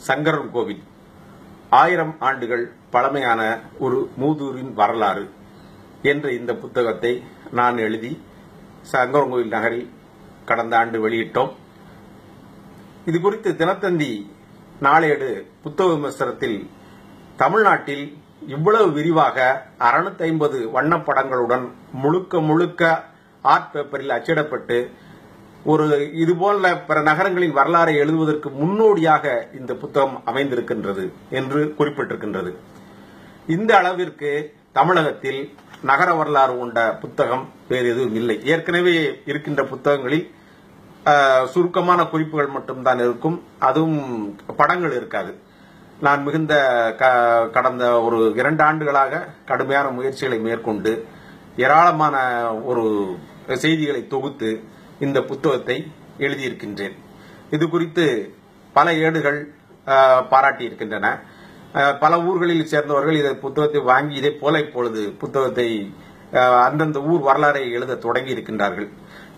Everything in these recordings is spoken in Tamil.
சங்கரன் கோவில் 1000 ஆண்டுகள் பழமையான ஒரு மூதூரின் வரலாறு என்ற இந்த புத்தகத்தை நான் எழுதி சங்கரன்கோவில் நகரில் கடந்த ஆண்டு வெளியிட்டோம். இது குறித்து தினத்தந்தி நாளேடு புத்தக விமர்சனத்தில் தமிழ்நாட்டில் இவ்வளவு விரிவாக 650 வண்ணப்படங்களுடன் முழுக்க ஆர்ட் பேப்பரில் அச்சிடப்பட்டு ஒரு இதுபோல பிற நகரங்களின் வரலாறை எழுதுவதற்கு முன்னோடியாக இந்த புத்தகம் அமைந்திருக்கின்றது என்று குறிப்பிட்டிருக்கின்றது. இந்த அளவிற்கு தமிழகத்தில் நகர வரலாறு கொண்ட புத்தகம் வேறு எதுவும் இல்லை. ஏற்கனவே இருக்கின்ற புத்தகங்களில் சுருக்கமான குறிப்புகள் மட்டும்தான் இருக்கும், அதுவும் படங்கள் இருக்காது. நான் மிகுந்த கடந்த ஒரு 2 ஆண்டுகளாக கடுமையான முயற்சிகளை மேற்கொண்டு ஏராளமான ஒரு செய்திகளை தொகுத்து இந்த புத்தகத்தை எழுதியிருக்கின்றேன். இது குறித்து பல ஏடுகள் பாராட்டியிருக்கின்றன. பல ஊர்களில் சேர்ந்தவர்கள் இந்த புத்தகத்தை வாங்கி இதே போல இப்பொழுது புத்தகத்தை அந்தந்த ஊர் வரலாறை எழுத தொடங்கி இருக்கின்றார்கள்.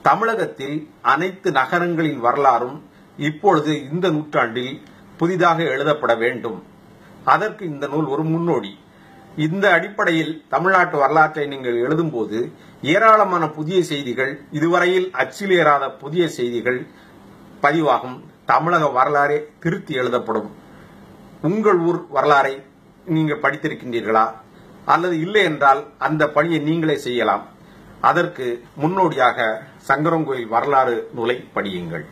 தமிழகத்தில் அனைத்து நகரங்களின் வரலாறும் இப்பொழுது இந்த நூற்றாண்டில் புதிதாக எழுதப்பட வேண்டும். அதற்கு இந்த நூல் ஒரு முன்னோடி. இந்த அடிப்படையில் தமிழ்நாட்டு வரலாற்றை நீங்கள் எழுதும்போது ஏராளமான புதிய செய்திகள், இதுவரையில் அச்சிலேறாத புதிய செய்திகள் பதிவாகும். தமிழக வரலாறே திருத்தி எழுதப்படும். உங்கள் ஊர் வரலாறை நீங்கள் படித்திருக்கின்றீர்களா? அல்லது இல்லை என்றால் அந்த பணியை நீங்களே செய்யலாம். அதற்கு முன்னோடியாக சங்கரன்கோவில் வரலாறு நூலை படியுங்கள்.